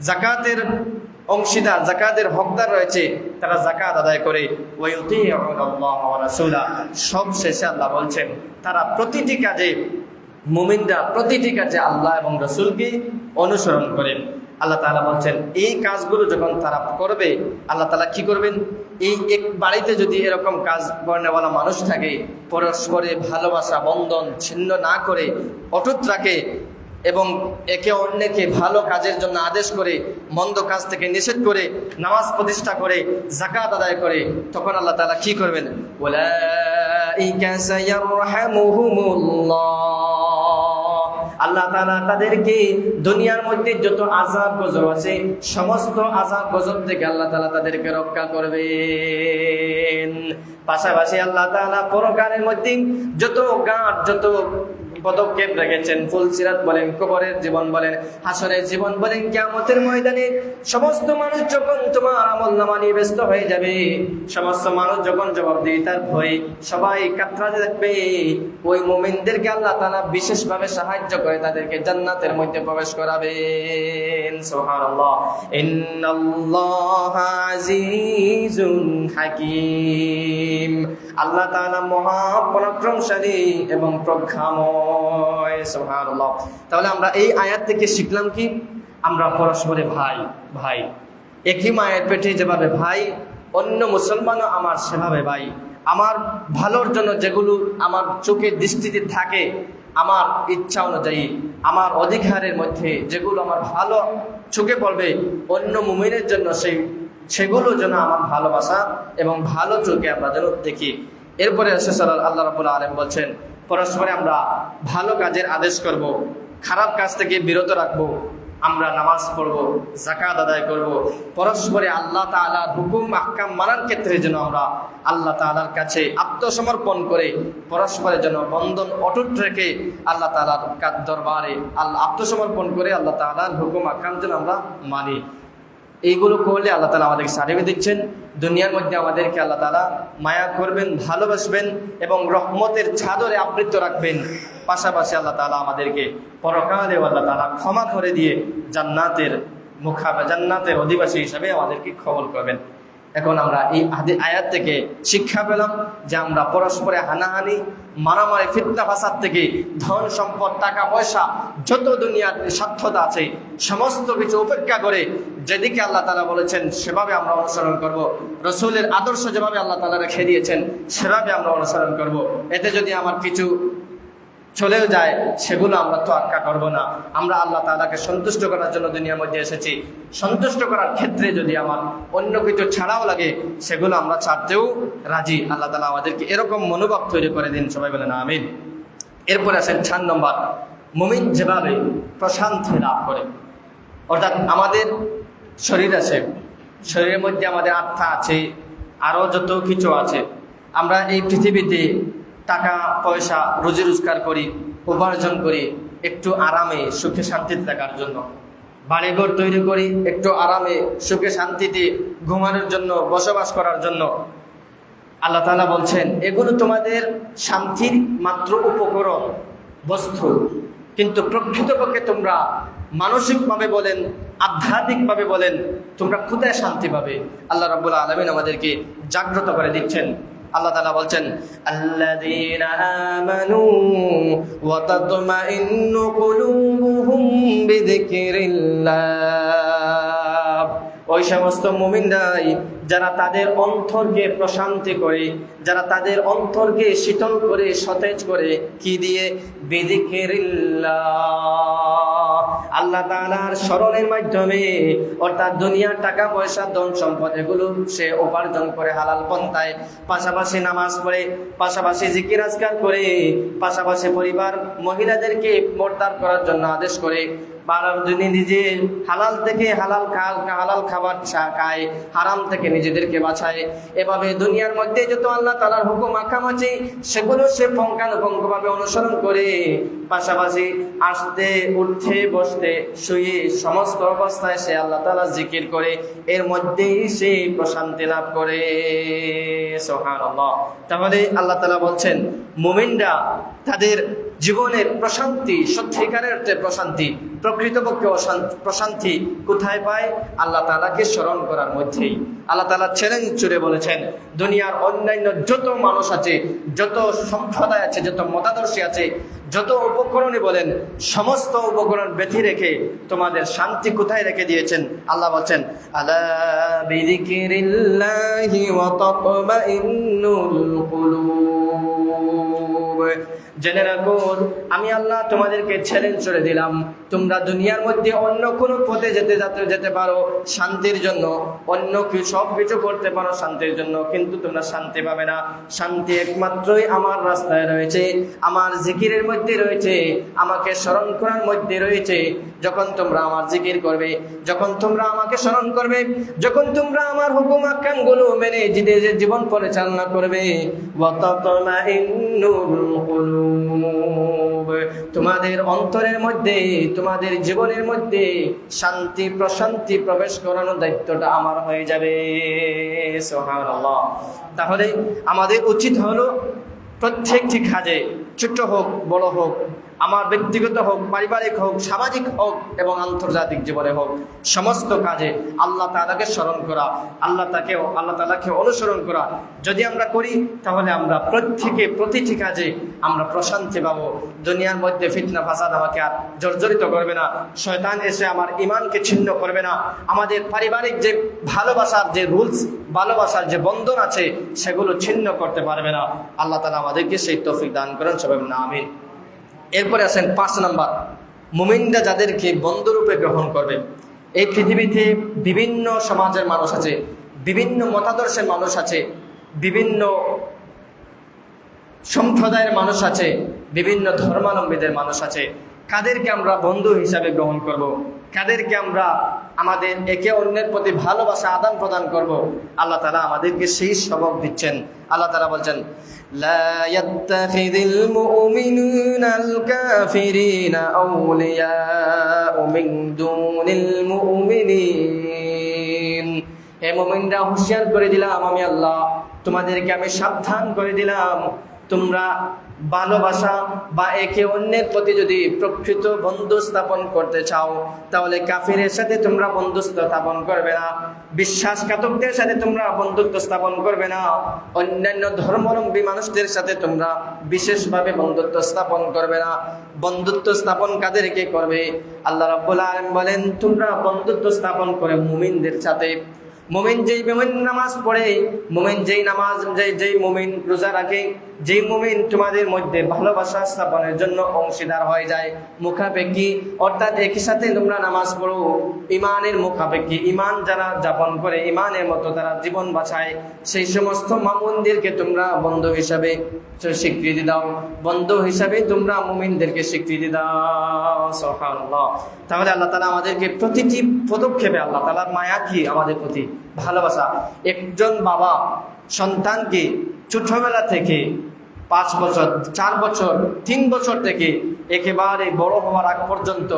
যাকাতের অংশীদার, যাকাতের হকদার রয়েছে, তারা যাকাত আদায় করে। ওয়ায়ুতিউনাল্লাহ ওয়া রাসূলা, সব শেষে আল্লাহ বলছেন তারা প্রতিটি কাজে, মুমিনরা প্রতিটি কাজে আল্লাহ এবং রাসূলকে অনুসরণ করে। আল্লাহ তাআলা বলছেন এই কাজগুলো যখন তারা করবে, আল্লাহ তাআলা কি করবেন? এই এক বাড়িতে যদি এরকম কাজ করেনেওয়ালা মানুষ থাকে, পরস্পরে ভালোবাসা বন্ধন ছিন্ন না করে অটুট রাখে এবং একে অন্যকে ভালো কাজের জন্য আদেশ করে, মন্দ কাজ থেকে নিষেধ করে, নামাজ প্রতিষ্ঠা করে, যাকাত আদায় করে, তখন আল্লাহ তাআলা কি করবেন? উলাইকা সায়ারহামুহুমুল্লাহ, আল্লাহ তাআলা তাদেরকে দুনিয়ার মধ্যে যত আযাব গজব আছে সমস্ত আযাব গজব থেকে আল্লাহ তাআলা তাদেরকে রক্ষা করবেন। পাশাপাশি আল্লাহ তাআলা পরকালের মধ্যে যত গাঁট, যত পদক্ষেপ রেখেছেন, ফুলসিরাত বলেন, কবরের জীবন বলেন, হাসরের জীবন বলেন, কিয়ামতের ময়দানে সমস্ত মানুষ যখন তোমার আমলনামা নিয়ে ব্যস্ত হয়ে যাবে, সমস্ত মানুষ যখন জবাবদিহিতার ভয়ে সবাই কাতরাতে থাকবে, ওই মুমিনদেরকে আল্লাহ তাআলা বিশেষভাবে সাহায্য করে তাদেরকে জান্নাতের মধ্যে প্রবেশ করাবেন। সুবহানাল্লাহ। ইন্নাল্লাহা আজিজুন হাকীম, আল্লাহ তাআলা মহা পরাক্রমশালী এবং প্রজ্ঞাময়। সুবহানাল্লাহ। তাহলে আমরা এই আয়াত থেকে শিখলাম কি? আমরা পরস্পরে ভাই ভাই, একই মায়ের পেটে যেভাবে ভাই, অন্য মুসলমানও আমার সেভাবে ভাই। আমার ভালোর জন্য যেগুলো আমার চোখের দৃষ্টিতে থাকে, আমার ইচ্ছা অনুযায়ী আমার অধিকারের মধ্যে যেগুলো আমার ভালো চোখে পড়বে অন্য মুমিনের জন্য সেগুলো যেন আমার ভালোবাসা এবং ভালো চোখে আমরা যেন দেখি। এরপরে আল্লাহ রাব্বুল আলামিন বলছেন পরস্পরে আমরা ভালো কাজের আদেশ করব, খারাপ কাজ থেকে বিরত রাখবো, আমরা নামাজ পড়বো, যাকাত আদায় করব, পরস্পরে আল্লাহ তাআলার হুকুম আহকাম মানার ক্ষেত্রে যেন আমরা আল্লাহ তাআলার কাছে আত্মসমর্পণ করে পরস্পরের জন্য বন্ধন অটুট রেখে আল্লাহ তাআলার দরবারে আত্মসমর্পণ করে আল্লাহ তাআলার হুকুম আহকাম যেন আমরা মানি। এইগুলো করলে আল্লাহ তাআলা আমাদেরকে সার্টিফিকেট দিচ্ছেন, দুনিয়ার মধ্যে আমাদেরকে আল্লাহ তাআলা মায়া করবেন, ভালোবাসবেন এবং রহমতের চাদরে আবৃত রাখবেন। পাশাপাশি আল্লাহ তাআলা আমাদেরকে পরকালেও আল্লাহ তাআলা ক্ষমা করে দিয়ে জান্নাতের অধিবাসী হিসাবে আমাদেরকে কবুল করবেন। এখন আমরা এই আয়াত থেকে শিক্ষা পেলাম যে আমরা পরস্পরে হানাহানি, মারামারি, ফিতনা ফাসাদ থেকে ধন সম্পদ, টাকা পয়সা, যত দুনিয়ার স্বার্থতা আছে সমস্ত কিছু উপেক্ষা করে যেদিকে আল্লাহ তাআলা বলেছেন সেভাবে আমরা অনুসরণ করব, রাসূলের আদর্শ যেভাবে আল্লাহ তাআলা রেখে দিয়েছেন সেভাবে আমরা অনুসরণ করব। এতে যদি আমার কিছু চলেও যায় সেগুলো আমরা তো আটকা করবো না। আমরা আল্লাহ তাআলাকে সন্তুষ্ট করার জন্য দুনিয়ার মধ্যে এসেছি, সন্তুষ্ট করার ক্ষেত্রে যদি আমার অন্য কিছু ছাড়াও লাগে সেগুলো আমরা ছাড়তেও রাজি। আল্লাহ তাআলা আমাদেরকে এরকম মনোভাব তৈরি করে দিন, সবাই বলেন আমিন। এরপরে আসেন 4 নম্বর, মুমিন যেভাবে প্রশান্তি লাভ করে, অর্থাৎ আমাদের শরীর আছে, শরীরের মধ্যে আমাদের আত্মা আছে, আরও যত কিছু আছে, আমরা এই পৃথিবীতে টাকা পয়সা রুজি রোজগার করি, উপার্জন করি একটু আরামে সুখে শান্তিতে থাকার জন্য, বাড়িঘর তৈরি করি একটু আরামে সুখে শান্তিতে ঘুমানোর জন্য, বসবাস করার জন্য। আল্লাহ তাআলা বলছেন এগুলো তোমাদের শান্তির মাত্র উপকরণ, বস্তু, কিন্তু প্রকৃতপক্ষে তোমরা মানসিকভাবে বলেন, আধ্যাত্মিকভাবে বলেন, তোমরা কোথায় শান্তি পাবে? আল্লাহ রাব্বুল আলামিন আমাদেরকে জাগ্রত করে দিচ্ছেন। আল্লাহ তাআলা বলছেন আল্লাযীনা আমানু ওয়া তাতমাইন্নু কুলুবুহুম বিযিকরিল্লাহ, ওই সমস্ত মুমিনরাই যারা তাদের অন্তরকে প্রশান্তি করে, যারা তাদের অন্তরকে শীতল করে, সতেজ করে, কি দিয়ে? বিযিকরিল্লাহ, আল্লাহ তাআলার স্মরণের মাধ্যমে। অর্থাৎ দুনিয়ার টাকা পয়সা ধন সম্পদ এগুলো সে উপার্জন করে হালাল পন্থায়, পাশাপাশি নামাজ পড়ে, পাশাপাশি জিকির আজকার করে, পাশাপাশি পরিবার মহিলাদেরকে পর্দা করার জন্য আদেশ করে, যদি নিজে হালাল থেকে হালাল খাবার খায়, হারাম থেকে নিজেদেরকে বাঁচায়। এভাবে দুনিয়ার মধ্যে যত আল্লাহ তাআলার হুকুম আহকাম আছে সেগুলো সে পুঙ্খানুপুঙ্খভাবে অনুসরণ করে, পাশাপাশি আসতে, উঠতে, বসতে, শুয়ে সমস্ত অবস্থায় সে আল্লাহ তাআলা জিকির করে, এর মধ্যেই সে প্রশান্তি লাভ করে। সুবহানাল্লাহ। তাহলে আল্লাহ তাআলা বলছেন মুমিনরা তাদের জীবনের প্রশান্তি, সত্যিকারের অর্থে প্রশান্তি, প্রকৃতপক্ষে প্রশান্তি কোথায় পায়? আল্লাহ তাআলাকে স্মরণ করার মধ্যেই। আল্লাহ তাআলা চ্যালেঞ্জ ছুড়ে বলেছেন দুনিয়ার অন্যান্য যত মানুষ আছে, যত সম্প্রদায় আছে, যত মতাদর্শী আছে, যত উপকরণই বলেন, সমস্ত উপকরণ ব্যথি রেখে তোমাদের শান্তি কোথায় রেখে দিয়েছেন? আল্লাহ বলছেন আলা বিযিকরিল্লাহি ওয়া তাতমাইন্নুল কুলুব, জেনে রাখো আমি আল্লাহ তোমাদেরকে চ্যালেঞ্জ করে দিলাম, তোমরা দুনিয়ার মধ্যে অন্য কোনো পথে যেতে পারো শান্তির জন্য, অন্য সব কিছু করতে পারো শান্তির জন্য, কিন্তু তোমরা শান্তি পাবে না। শান্তি একমাত্রই আমার রাস্তায় রয়েছে, আমার জিকিরের মধ্যে রয়েছে, আমাকে স্মরণ করার মধ্যে রয়েছে। যখন তোমরা আমার জিকির করবে, যখন তোমরা আমাকে স্মরণ করবে, যখন তোমরা আমার হুকুম আহকামগুলো মেনে জীবন পরিচালনা করবে, ওয়া তাতমাইন্নুল কুলুব, তোমাদের অন্তরের মধ্যে, তোমাদের জীবনের মধ্যে শান্তি প্রশান্তি প্রবেশ করানোর দায়িত্বটা আমার হয়ে যাবে। সুবহানাল্লাহ। তাহলে আমাদের উচিত হলো প্রত্যেকটি কাজে, ছোট হোক বড় হোক, আমার ব্যক্তিগত হোক, পারিবারিক হোক, সামাজিক হোক এবং আন্তর্জাতিক জীবনে হোক, সমস্ত কাজে আল্লাহ তাআলাকে স্মরণ করা, আল্লাহ তাআলাকে অনুসরণ করা যদি আমরা করি, তাহলে আমরা প্রতিটি কাজে আমরা প্রশান্তি পাবো। দুনিয়ার মধ্যে ফিতনা ফাসাদ আমাকে আর জর্জরিত করবে না, শয়তান এসে আমার ঈমানকে ছিন্ন করবে না, আমাদের পারিবারিক যে ভালোবাসার যে রুলস, ভালোবাসার যে বন্ধন আছে সেগুলো ছিন্ন করতে পারবে না। আল্লাহ তাআলা আমাদেরকে সেই তৌফিক দান করেন, সবাই বলেন আমিন। এরপরে আসেন 5 নাম্বার, মুমিনরা যাদেরকে বন্ধুরূপে গ্রহণ করবে। এই পৃথিবীতে বিভিন্ন সমাজের মানুষ আছে, বিভিন্ন মতাদর্শের মানুষ আছে, বিভিন্ন সম্প্রদায়ের মানুষ আছে, বিভিন্ন ধর্মাবলম্বীদের মানুষ আছে। কাদেরকে আমরা বন্ধু হিসাবে গ্রহণ করব, কাদেরকে আমরা আমাদের একে অন্যের প্রতি ভালোবাসা আদান প্রদান করব, আল্লাহ তাআলা আমাদেরকে সেই সবক দিচ্ছেন। আল্লাহ তাআলা বলছেন, লা ইয়াত্তাখিযুল মুমিনুনাল কাফিরিনা আউলিয়াউ মিন দুনিল মুমিনিন। হে মুমিনরা, হুঁশিয়ার করে দিলাম আমি আল্লাহ, তোমাদেরকে আমি সাবধান করে দিলাম, তোমরা ভালোবাসা বা একে অন্যের প্রতি যদি প্রকৃত বন্ধু স্থাপন করতে চাও, তাহলে কাফিরের সাথে তোমরা বন্ধুত্ব স্থাপন করবে না, বিশ্বাসঘাতকদের সাথে তোমরা বন্ধুত্ব স্থাপন করবে না, অন্যান্য ধর্মাবলম্বী মানুষদের সাথে তোমরা বিশেষভাবে বন্ধুত্ব স্থাপন করবে না। বন্ধুত্ব স্থাপন কাদেরকে করবে? আল্লাহ রাব্বুল আলামিন বলেন, তোমরা বন্ধুত্ব স্থাপন করে মুমিনদের সাথে। মুমিন যেই মুমিন নামাজ পড়ে, মুমিন যেই মুমিন রোজা রাখে, যেই মুমিন তোমাদের মধ্যে ভালোবাসা স্থাপনের জন্য অংশীদার হয়ে যায়, মুখাপেক্ষী, অর্থাৎ একই সাথে তোমরা নামাজ পড়ো, ইমানের মুখাপেক্ষী, ইমান যারা যাপন করে, ইমানের মতো তারা জীবন বাঁচায়, সেই সমস্ত মুমিনদেরকে তোমরা বন্ধু হিসাবে স্বীকৃতি দাও, বন্ধু হিসাবে তোমরা মুমিনদেরকে স্বীকৃতি দাও। সুবহানাল্লাহ। তাহলে আল্লাহ তাআলা আমাদেরকে প্রতিটি পদক্ষেপে, আল্লাহ তাআলার মায়া কি আমাদের প্রতি, ভালোবাসা। একজন বাবা সন্তানকে ছোটবেলা থেকে 5 বছর, 4 বছর, 3 বছর থেকে একেবারে বড় হওয়ার আগ পর্যন্ত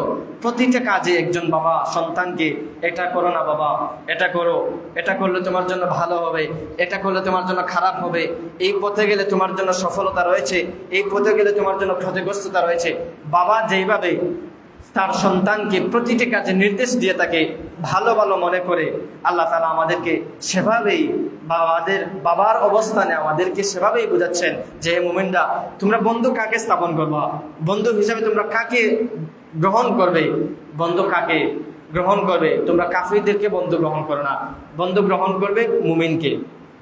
প্রতিটা কাজে একজন বাবা সন্তানকে, এটা করো না বাবা, এটা করো, এটা করলে তোমার জন্য ভালো হবে, এটা করলে তোমার জন্য খারাপ হবে, এই পথে গেলে তোমার জন্য সফলতা রয়েছে, এই পথে গেলে তোমার জন্য ক্ষতিগ্রস্ততা রয়েছে। বাবা যেইভাবে তার সন্তানকে প্রতিটি কাজে নির্দেশ দিয়ে তাকে ভালো ভালো মনে করে, আল্লাহ তাআলা আমাদেরকে সেভাবেই বাবার অবস্থানে আমাদেরকে সেভাবেই বোঝাচ্ছেন যে, মুমিনরা, তোমরা বন্ধু কাকে স্থাপন করবা, বন্ধু হিসাবে তোমরা কাকে গ্রহণ করবে, বন্ধু কাকে গ্রহণ করবে? তোমরা কাফিরদেরকে বন্ধু গ্রহণ করো না, বন্ধু গ্রহণ করবে মুমিনকে,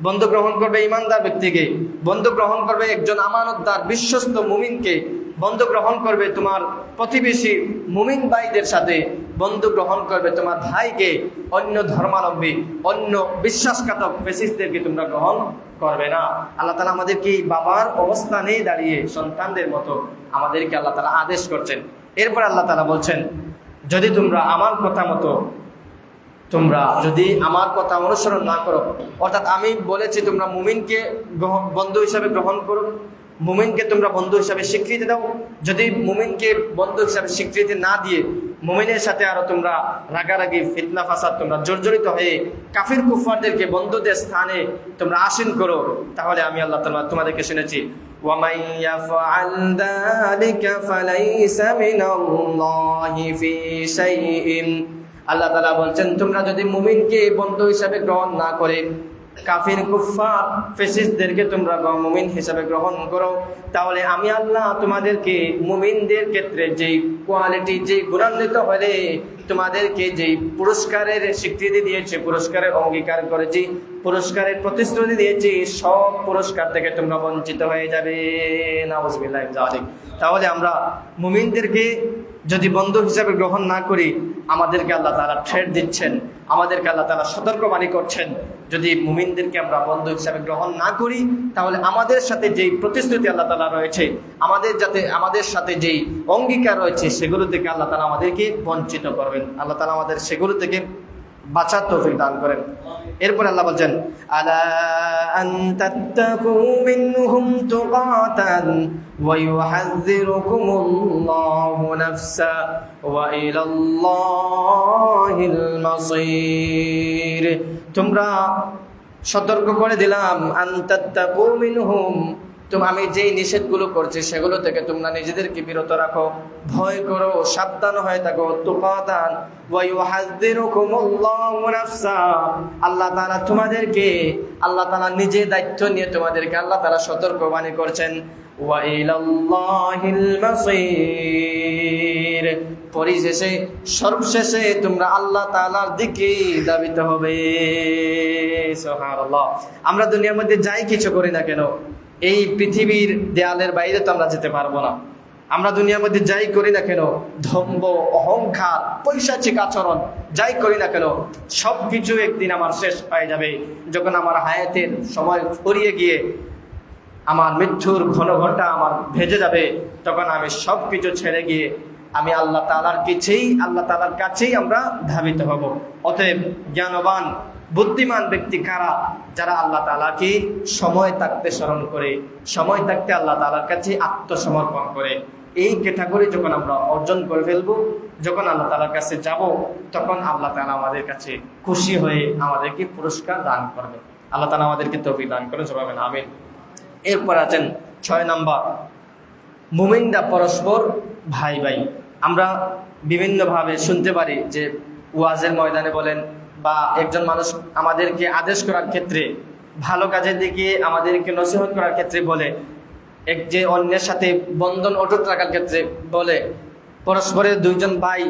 বন্ধু গ্রহণ করবে ইমানদার ব্যক্তিকে, বন্ধু গ্রহণ করবে একজন আমানতদার বিশ্বস্ত মুমিনকে, বন্ধু গ্রহণ করবে তোমার প্রতিবেশী মুমিন ভাইদের সাথে, বন্ধু গ্রহণ করবে তোমার ভাইকে। অন্য ধর্মাবলম্বী, অন্য বিশ্বাসঘাতক ফ্যাসিস্টদেরকে তোমরা গ্রহণ করবে না। আল্লাহ তাআলা আমাদেরকে বাবার অবস্থানে দাঁড়িয়ে সন্তানদের মতো আমাদেরকে আল্লাহ তাআলা আদেশ করছেন। এরপর আল্লাহ তাআলা বলছেন, যদি তোমরা আমার কথা মতো, তোমরা যদি আমার কথা অনুসরণ না করো, অর্থাৎ আমি বলেছি তোমরা মুমিনকে বন্ধু হিসাবে গ্রহণ করো, মুমিনকে তোমরা বন্ধু হিসাবে স্বীকৃতি দাও, যদি মুমিনকে বন্ধু হিসাবে স্বীকৃতি না দিয়ে মুমিনের সাথে আরো তোমরা রাগারাগি, ফিতনা ফাসাদ তোমরা জর্জরিত হয়ে কাফির কুফারদেরকে বন্ধুদের স্থানে তোমরা আসীন করো, তাহলে আমি আল্লাহ তাআলা তোমাদেরকে শুনেছি, ওয়ামাই ইয়াফআল যালিকা ফালাইসা মিনাল্লাহি ফি শাইইন। আল্লাহ তাআলা বলছেন, তোমরা যদি মুমিনকে বন্ধু হিসাবে গ্রহণ না করে কাফির কুফার ফ্যাসিস্টদেরকে তোমরা মুমিন হিসাবে গ্রহণ করো, তাহলে আমি আল্লাহ তোমাদেরকে মুমিনদের ক্ষেত্রে যেই কোয়ালিটি, যেই গুণান্বিত হলে তোমাদেরকে যেই পুরস্কারের স্বীকৃতি দিয়েছে, পুরস্কারের অঙ্গীকার করেছি, পুরস্কারের প্রতিশ্রুতি দিয়েছি, সব পুরস্কার থেকে তোমরা বঞ্চিত হয়ে যাবে। নাউযুবিল্লাহি মিন যালিক। তাহলে আমরা মুমিনদেরকে যদি বন্ধু হিসাবে গ্রহণ না করি, আমাদেরকে আল্লাহ তাআলা থ্রেট দিচ্ছেন, আমাদেরকে আল্লাহ তাআলা সতর্কবাণী করছেন, যদি মুমিনদেরকে আমরা বন্ধু হিসাবে গ্রহণ না করি, তাহলে আমাদের সাথে যেই প্রতিশ্রুতি আল্লাহ তাআলা রয়েছে, আমাদের সাথে যেই অঙ্গীকার রয়েছে, সেগুলো থেকে আল্লাহ তাআলা আমাদেরকে বঞ্চিত করবেন। আল্লাহ তাআলা আমাদের সেগুলো থেকে বাঁচার তৌফিক দান করেন। এরপর আল্লাহ বলছেন, আলা আন তাত্তাকু মিনহুম তুকাতান ওয়া ইউহাযযিরুকুমুল্লাহু নাফসা ওয়া ইলাল্লাহিল মাসীর। তোমরা সতর্ক করে দিলাম, আন তাত্তাকু মিনহুম, আমি যেই নিষেধগুলো করছি সেগুলো থেকে তোমরা নিজেদেরকে বিরত রাখো, ভয় করো, সাবধান হয়ে থাকো। তুকাতান ওয়া ইউহাযযিরুকুমুল্লাহু নাফসা, আল্লাহ তাআলা তোমাদেরকে, আল্লাহ তাআলা নিজে দায়িত্ব নিয়ে তোমাদেরকে আল্লাহ তাআলা সতর্কবাণী করছেন। ওয়া ইলাল্লাহিল মাসীর, পরিশেষে সর্বশেষে তোমরা আল্লাহ তাআলার দিকে ধাবিত হবে। সুবহানাল্লাহ। আমরা দুনিয়ার মধ্যে যাই কিছু করি না কেন, এই পৃথিবীর দেয়ালের বাইরে তো আমরা যেতে পারবো না। আমরা দুনিয়ার মধ্যে যাই করি না কেন, দম্ভ, অহংকার, পৈশাচিক আচরণ যাই করি না কেন, সবকিছু একদিন আমার শেষ হয়ে যাবে। যখন আমার হায়াতের সময় ফুরিয়ে গিয়ে আমার মৃত্যুর ঘন ঘন্টা আমার ভেজে যাবে, তখন আমি সবকিছু ছেড়ে গিয়ে আমি আল্লাহ তাআলার কাছেই আমরা ধাবিত হব। অতএব জ্ঞানবান বুদ্ধিমান ব্যক্তি কারা? যারা আল্লাহ তাআলাকে সময় থাকতে স্মরণ করে, সময় থাকতে আল্লাহ তাআলার কাছে আত্মসমর্পণ করে। এই ক্যাটাগরি যখন আমরা অর্জন করে ফেলবো, যখন আল্লাহ তাআলার কাছে যাব, তখন আল্লাহ তাআলা আমাদের কাছে খুশি হয়ে আমাদেরকে পুরস্কার দান করবে। আল্লাহ তাআলা আমাদেরকে তৌফিক দান করে, সবাই বলেন আমিন। এরপর আছেন 6 নাম্বার, মুমিনরা পরস্পর ভাই ভাই। আমরা বিভিন্নভাবে শুনতে পারি যে ওয়াজের ময়দানে বলেন বা একজন মানুষ আমাদেরকে আদেশ করার ক্ষেত্রে, ভালো কাজের দিকে আমাদেরকে নসিহত করার ক্ষেত্রে বলে, এক যে অন্যের সাথে বন্ধন অটুট রাখার ক্ষেত্রে বলে, পরস্পরের দুইজন ভাই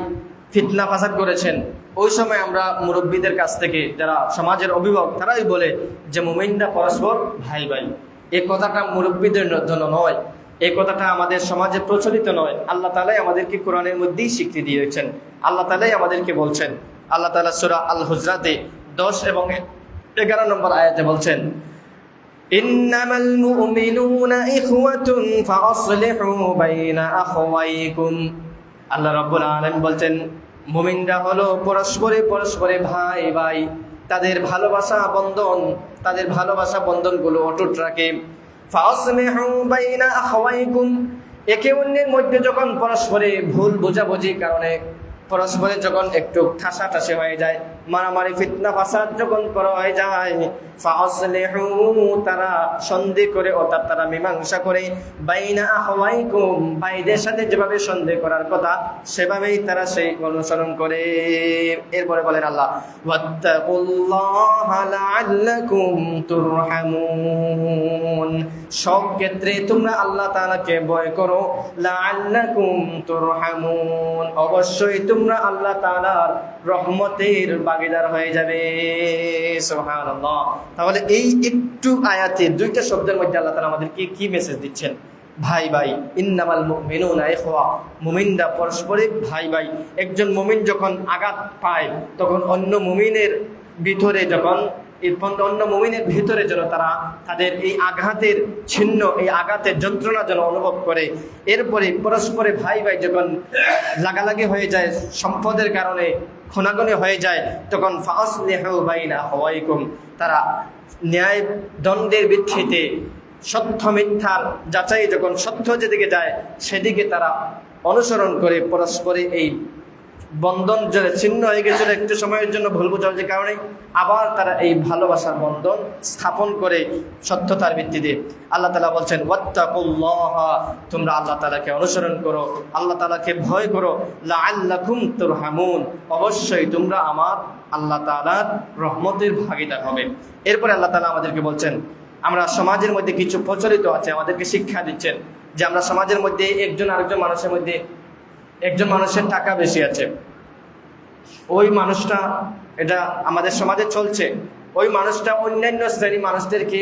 ফিতনা ফাসাদ করেছেন, ওই সময় আমরা মুরব্বীদের কাছ থেকে, যারা সমাজের অভিভাবক, তারাই বলে যে মুমিনরা পরস্পর ভাই ভাই। এই কথাটা মুরব্বীদের জন্য নয়, এই কথাটা আমাদের সমাজে প্রচলিত নয়। আল্লাহ তাআলাই আমাদেরকে কোরআনের মধ্যেই স্বীকৃতি দিয়েছেন। আল্লাহ তাআলাই আমাদেরকে বলছেন, আল্লাহ তাআলা সূরা আল হুজরাতে 10 এবং 11 নম্বর আয়াতে বলছেন, ইন্নামাল মুমিনুনা ইখওয়াতুন ফাআসলিহু বাইনা আখওয়াইকুম। আল্লাহ রাব্বুল আলামিন বলছেন, মুমিনরা হলো পরস্পরে ভাই ভাই। তাদের ভালোবাসা বন্ধনগুলো অটুট রাখে। ফাআসলিহু বাইনা আখওয়াইকুম, একে অন্যের মধ্যে যখন পরস্পরে ভুল বোঝাবুঝির কারণে পরস্পরে যখন একটু ঠাসাঠাসি হয়ে যায়, মারামারি ফিতনা ফাসাদ যখন করা হয়ে যায়, ফাআসলিহু, তারা সন্ধি করে, অর্থাৎ তারা মীমাংসা করে, বাইনা আখওয়াইকুম, ভাইদের সাথে যেভাবে সন্ধি করার কথা সেভাবেই তারা সেই অনুসরণ করে। এরপরে বলেন আল্লাহ, ওয়াত্তাকুল্লাহা লাআল্লাকুম তুরহামুন, সব ক্ষেত্রে তোমরা আল্লাহ তাআলাকে ভয় করো, লাআল্লাকুম তুরহামুন, অবশ্যই তোমরা আল্লাহ তাআলার রহমতের ভাগীদার হয়ে যাবে। সুবহানাল্লাহ। তাহলে এই একটু আয়াতে দুইটা শব্দের মধ্যে আল্লাহ তাআলা আমাদেরকে কি মেসেজ দিচ্ছেন? ভাই ভাই। ইন্নামাল মুমিনুনা ইখওয়া, মুমিনরা পরস্পরে ভাই ভাই। একজন মুমিন যখন আঘাত পায়, তখন অন্য মুমিনের ভিতরে যেন তারা তাদের এই আঘাতের এই আঘাতের যন্ত্রণা যেন অনুভব করে। এরপরে পরস্পরে ভাই ভাই যখন লাগালাগি হয়ে যায়, সম্পদের কারণে খুনাখুনি হয়ে যায়, তখন ফাআসলিহু বাইনা আখওয়াইকুম, তারা ন্যায় দণ্ডের ভিত্তিতে সত্য মিথ্যার যাচাই, যখন সত্য যেদিকে যায় সেদিকে তারা অনুসরণ করে, পরস্পরে এই বন্ধন যারা ছিন্ন হয়ে গেছিল একটু সময়ের জন্য ভুল বোঝাবুঝির কারণে, আবার তারা এই ভালোবাসার বন্ধন স্থাপন করে সত্যতার ভিত্তিতে। আল্লাহ তাআলা বলছেন, ওয়াত্তাকুল্লাহা, তোমরা আল্লাহ তাআলাকে অনুসরণ করো, আল্লাহ তাআলাকে ভয় করো, লাআল্লাকুম তুরহামুন, অবশ্যই তোমরা আমার আল্লাহ তাআলার রহমতের ভাগীদার হবে। এরপরে আল্লাহ তাআলা আমাদেরকে বলছেন, আমরা সমাজের মধ্যে কিছু প্রচলিত আছে, আমাদেরকে শিক্ষা দিচ্ছেন যে আমরা সমাজের মধ্যে একজন আরেকজন মানুষের মধ্যে, একজন মানুষের টাকা বেশি আছে, ওই মানুষটা, এটা আমাদের সমাজে চলছে, ওই মানুষটা অন্যান্য শ্রেণী মানুষদেরকে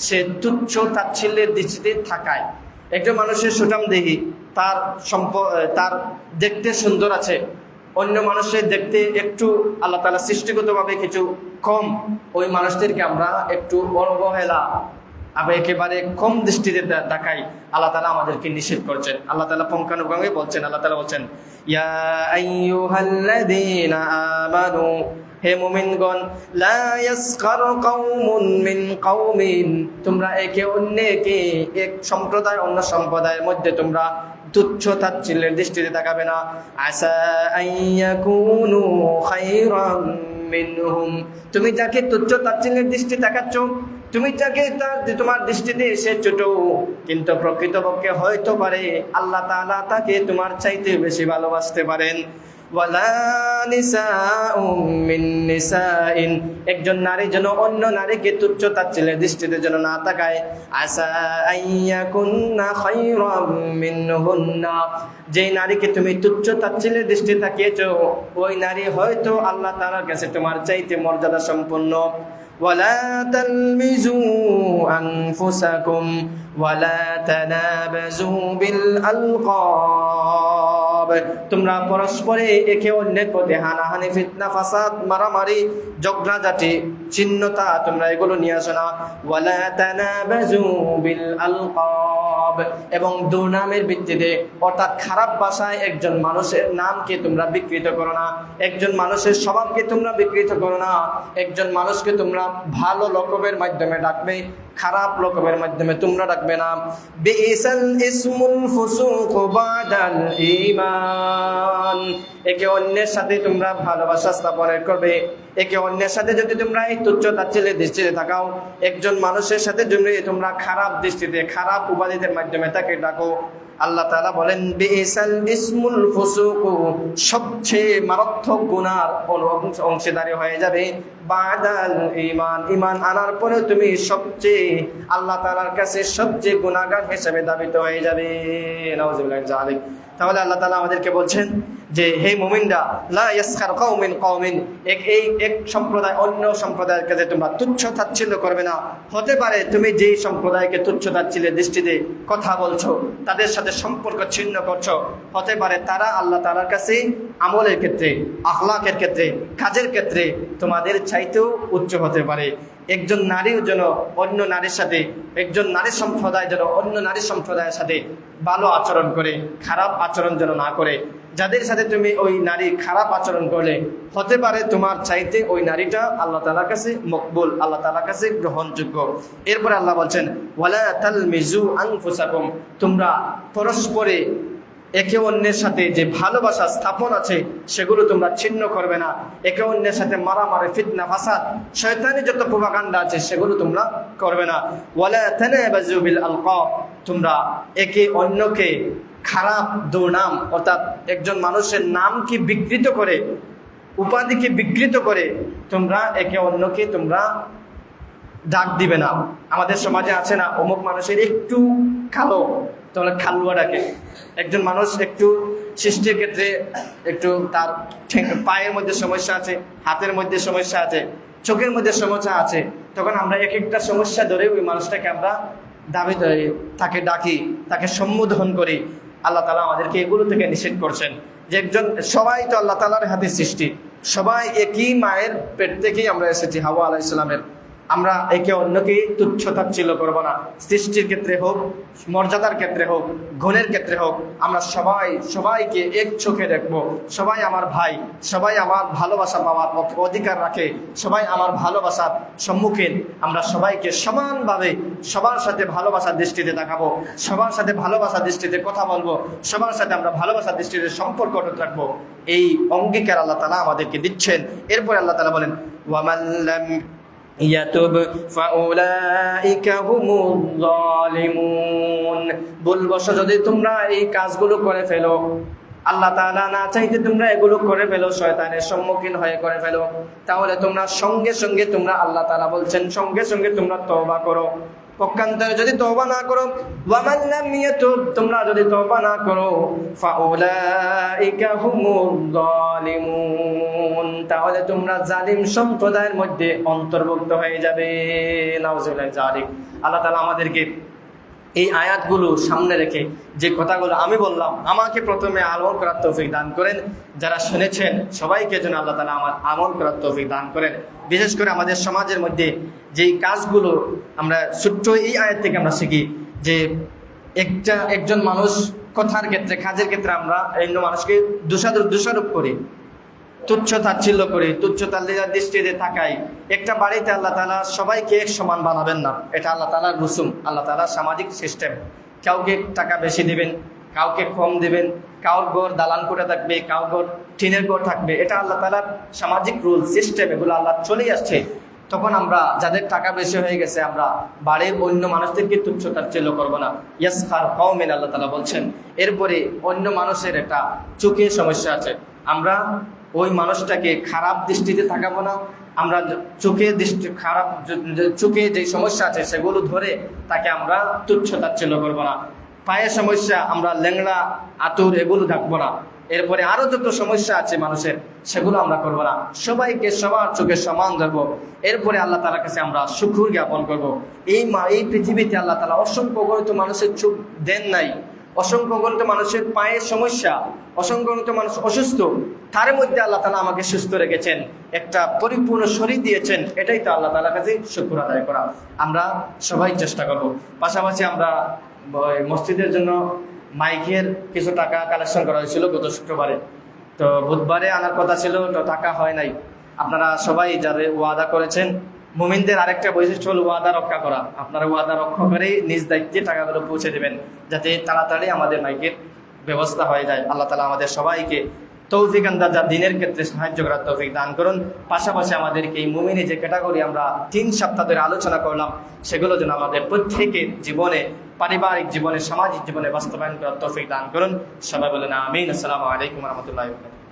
সে তুচ্ছ তাচ্ছিল্যের দৃষ্টিতে থাকায়। একজন মানুষের সুঠাম দেহি, তার দেখতে সুন্দর আছে, অন্য মানুষের দেখতে একটু আল্লাহ তাআলা সৃষ্টিগতভাবে কিছু কম, ওই মানুষদেরকে আমরা একটু অবহেলা, একেবারে কম দৃষ্টিতে তাকাই। আল্লাহ তাআলা আমাদেরকে নিষেধ করছেন। আল্লাহ তাআলা পুঙ্খানুপুঙ্খভাবে বলছেন, আল্লাহ তাআলা বলছেন, ইয়া আইয়ুহাল্লাযীনা আমানু, হে মুমিনগণ, লা ইয়াসখার কওমুন মিন কওমিন, তোমরা একে অন্যকে, এক সম্প্রদায় অন্য সম্প্রদায়ের মধ্যে তোমরা তুচ্ছ তাচ্ছিল্যের দৃষ্টিতে তাকাবে না। আসা আইয়াকুনু খায়রাম মিনহুম, তুমি যাকে তুচ্ছ তাচ্ছিল্যের দৃষ্টি তাকাচ্ছ, তুমি যাকে তোমার দৃষ্টিতে এসে ছোট, কিন্তু প্রকৃতপক্ষে হয়তো পারে আল্লাহ তাআলা তাকে তোমার চাইতে বেশি ভালোবাসতে পারেন। ওয়ালা নিসাউম মিন নিসাইন, একজন নারী যেন অন্য নারীকে তুচ্ছ তাচ্ছিল্যের দৃষ্টিতে যেন না তাকায়। আসা আইয়াকুন্না খায়রাম মিনহুন্না, যেই নারীকে তুমি তুচ্ছ তাচ্ছিল্যের দৃষ্টি তাকিয়েছো, ওই নারী হয়তো আল্লাহ তাআলার কাছে তোমার চাইতে মর্যাদা সম্পন্ন। ولا تلمزوا أنفسكم ولا تنابزوا بالألقاب তোমরা পরস্পরে একে অন্যের প্রতি হানাহানি ফিতনা ফাসাদ মারামারি ঝগড়াঝাটি চিহ্নতা তোমরা এগুলো নিয়ে আসো না ওয়ালা তানাবাজু বিল আলকাব এবং দুর্নামের ভিত্তিতে অর্থাৎ খারাপ ভাষায় একজন মানুষের নামকে তোমরা বিকৃত করো না, একজন মানুষের স্বভাবকে তোমরা বিকৃত করো না, একজন মানুষকে তোমরা ভালো লকবের মাধ্যমে ডাকবে, খারাপ লকবের মাধ্যমে তোমরা ডাকবে না। বিইসাল ইসমুল ফুসুকু বাদাল ঈমান একে অন্যের সাথে তোমরা ভালোবাসা স্থাপন করবে। একে অন্যের সাথে যদি তোমরা এই তুচ্ছ তাচ্ছিল্যের দৃষ্টিতে তাকাও, একজন মানুষের সাথে যদি তোমরা খারাপ দৃষ্টিতে খারাপ উপাধিদের মাধ্যমে তাকে ডাকো, আল্লাহ তাআলা বলেন বিইসাল ইসমুল ফুসুকু সবচেয়ে মারাত্মক গুনার অংশীদারি হয়ে যাবে বাদাল ঈমান ঈমান আনার পরে তুমি সবচেয়ে আল্লাহ তাআলার কাছে সবচেয়ে গুনাহগার হিসেবে দাবিত হয়ে যাবে। নাউযুবিল্লাহি মিন যালিক। তাহলে আল্লাহ তাআলা আমাদেরকে বলছেন যে হে মুমিনরা লা ইয়াসখার কওমিন কওমিন এক সম্প্রদায় অন্য সম্প্রদায়ের কাছে তোমরা তুচ্ছ তাচ্ছিল্য করবে না। হতে পারে তুমি যেই সম্প্রদায়কে তুচ্ছ তাচ্ছিল্যের দৃষ্টিতে কথা বলছো, তাদের সাথে সম্পর্ক ছিন্ন করছো, হতে পারে তারা আল্লাহ তাআলার কাছে আমলের ক্ষেত্রে, আখলাকের ক্ষেত্রে, কাজের ক্ষেত্রে তোমাদের চাইতেও উচ্চ হতে পারে। একজন নারীও যেন অন্য নারীর সাথে, একজন নারী সম্প্রদায় যেন অন্য নারী সম্প্রদায়ের সাথে ভালো আচরণ করে, খারাপ আচরণ যেন না করে। যাদের সাথে তুমি ওই নারী খারাপ আচরণ করলে হতে পারে তোমার চাইতে ওই নারীটা আল্লাহ তাআলার কাছে মকবুল, আল্লাহ তাআলার কাছে গ্রহণযোগ্য। এরপরে আল্লাহ বলছেন ওয়ালা তালমিজু আনফুসাকুম তোমরা পরস্পরে একে অন্যের সাথে যে ভালোবাসা স্থাপন আছে সেগুলো তোমরা ছিন্ন করবে না। একে অন্যের সাথে মারামারি ফিতনা ফাসাদ শয়তানি যত প্রোপাগান্ডা আছে সেগুলো তোমরা করবে না। ওয়ালা তানাবাজু বিল আলকাব তোমরা একে অন্যকে খারাপ দুর্নাম অর্থাৎ একজন মানুষের নামকে বিকৃত করে, উপাধিকে বিকৃত করে তোমরা একে অন্যকে তোমরা ডাক দিবে না। আমাদের সমাজে আছে না, অমুক মানুষের একটু কালো তোমরা খালুয়া ডাকে। একজন মানুষ একটু সৃষ্টির ক্ষেত্রে একটু তার পায়ের মধ্যে সমস্যা আছে, হাতের মধ্যে সমস্যা আছে, চোখের মধ্যে সমস্যা আছে, তখন আমরা এক একটা সমস্যা ধরে ওই মানুষটাকে আমরা দাবি তাকে ডাকি, তাকে সম্বোধন করি। আল্লাহ তাআলা আমাদেরকে এগুলো থেকে নিষেধ করছেন যে একজন সবাই তো আল্লাহ তাআলার হাতে সৃষ্টি, সবাই একই মায়ের পেট থেকেই আমরা এসেছি, হাওয়া আলাইহিস সালামের। আমরা একে অন্যকে তুচ্ছ তাচ্ছিল্য করবো না। সৃষ্টির ক্ষেত্রে হোক, মর্যাদার ক্ষেত্রে হোক, গুণের ক্ষেত্রে হোক, আমরা সবাইকে এক চোখে দেখবো। সবাই আমার ভাই, সবাই আমার ভালোবাসা পাওয়ার অধিকার রাখে, সবাই আমার ভালোবাসার সম্মুখীন। আমরা সবাইকে সমানভাবে সবার সাথে ভালোবাসার দৃষ্টিতে দেখাবো, সবার সাথে ভালোবাসার দৃষ্টিতে কথা বলবো, সবার সাথে আমরা ভালোবাসার দৃষ্টিতে সম্পর্ক রাখবো। এই অঙ্গীকার আল্লাহ তাআলা আমাদেরকে দিচ্ছেন। এরপরে আল্লাহ তাআলা বলেন ওয়ামান লাম ইয়াতুব ফাউলাইকা হুমুয যালিমুন ভুলবশত যদি তোমরা এই কাজগুলো করে ফেলো, আল্লাহ তাআলা না চাইতে তোমরা এগুলো করে ফেলো, শয়তানের সম্মুখীন হয়ে করে ফেলো, তাহলে তোমরা সঙ্গে সঙ্গে তোমরা আল্লাহ তাআলা বলছেন সঙ্গে সঙ্গে তোমরা তওবা করো। পক্ষান্তরে যদি তওবা না করো, ওয়ামান লাম ইয়াতুব তোমরা যদি তওবা না করো, ফাউলাইকা হুমুয যালিমুন তাহলে তোমরা জালিম সম্প্রদায়ের মধ্যে অন্তর্ভুক্ত হয়ে যাবে। নাউযুবিল্লাহি যালিক। আল্লাহ তাআলা আমাদেরকে এই আয়াতগুলো সামনে রেখে যে কথাগুলো আমি বললাম, আমাকে প্রথমে আমল করার তৌফিক দান করেন। যারা শুনেছেন সবাইকে যেন আল্লাহ তাআলা আমার আমল করার তৌফিক দান করেন। বিশেষ করে আমাদের সমাজের মধ্যে যেই কাজগুলো আমরা ছোট্ট এই আয়াত থেকে আমরা শিখি যে একজন মানুষ কথার ক্ষেত্রে, কাজের ক্ষেত্রে আমরা অন্য মানুষকে দোষারোপ করি, তুচ্ছ তাচ্ছিল্য করি, তুচ্ছ তাচ্ছিল্যের দৃষ্টিতে তাকাই। একটা বাড়িতে আল্লাহ তাআলা সবাইকে এক সমান বানাবেন না, এটা আল্লাহ তাআলার রুসুম, আল্লাহ তাআলার সামাজিক সিস্টেম। কাউকে টাকা বেশি দিবেন, কাউকে কম দিবেন, কাউর ঘর দালান করে থাকবে, কাউর ঘর টিনের ঘর থাকবে, এটা আল্লাহ তাআলার সামাজিক রুল সিস্টেম, এগুলো আল্লাহ চলেই আসছে। তখন আমরা যাদের টাকা বেশি হয়ে গেছে আমরা বাড়ির অন্য মানুষদেরকে তুচ্ছ তাচ্ছিল্য করবো না। ইয়াসখার কওমিন আল্লাহ তাআলা বলছেন। এরপরে অন্য মানুষের একটা চোখের সমস্যা আছে, আমরা ওই মানুষটাকে খারাপ দৃষ্টিতে তাকাবো না। আমরা চোখে চোখে যে সমস্যা আছে সেগুলো ধরে তাকে আমরা তুচ্ছ তাচ্ছিল্য করবো না। পায়ের সমস্যা, আমরা ল্যাংড়া আতুর এগুলো থাকবো না। এরপরে আরো যত সমস্যা আছে মানুষের, সেগুলো আমরা করবো না। সবাইকে সবার চোখে সমান ধরবো। এরপরে আল্লাহ তাআলার কাছে আমরা শুকর জ্ঞাপন করবো। এই পৃথিবীতে আল্লাহ তাআলা অসংখ্য গণিত মানুষের চোখ দেন নাই, অসংখ্য গণিত মানুষের পায়ের সমস্যা, অসংখ্য গণিত মানুষ অসুস্থ, তার মধ্যে আল্লাহ তাআলা আমাকে সুস্থ রেখেছেন, একটা পরিপূর্ণ শরীর দিয়েছেন। এটাই তো আল্লাহ তাআলার কাছে শুকর আদায় করা। আমরা সবাই চেষ্টা করব। পাশাপাশি আমরা মসজিদের জন্য মাইকের কিছু টাকা কালেকশন করা হয়েছিল গত শুক্রবারে, তো বুধবারে আনার কথা ছিল, তো টাকা হয় নাই। আপনারা সবাই যারা ওয়াদা করেছেন, মুমিনদের আরেকটা বৈশিষ্ট্য হল ওয়াদা রক্ষা করা। আপনারা ওয়াদা রক্ষা করে নিজ দায়িত্বে টাকাগুলো পৌঁছে দেবেন, যাতে তাড়াতাড়ি আমাদের মাইকের ব্যবস্থা হয়ে যায়। আল্লাহ তাআলা আমাদের সবাইকে তৌফিক আন্দাজা দিনের ক্ষেত্রে সাহায্য করার তৌফিক দান করুন। পাশাপাশি আমাদেরকে এই মুমিনে যে ক্যাটাগরি আমরা 3 সপ্তাহ ধরে আলোচনা করলাম, সেগুলো যেন আমাদের প্রত্যেকের জীবনে, পারিবারিক জীবনে, সামাজিক জীবনে বাস্তবায়ন করার তৌফিক দান করুন। সবাই বলেন আমিন। আসসালামু আলাইকুম ওয়া রাহমাতুল্লাহি ওয়া বারাকাতুহু।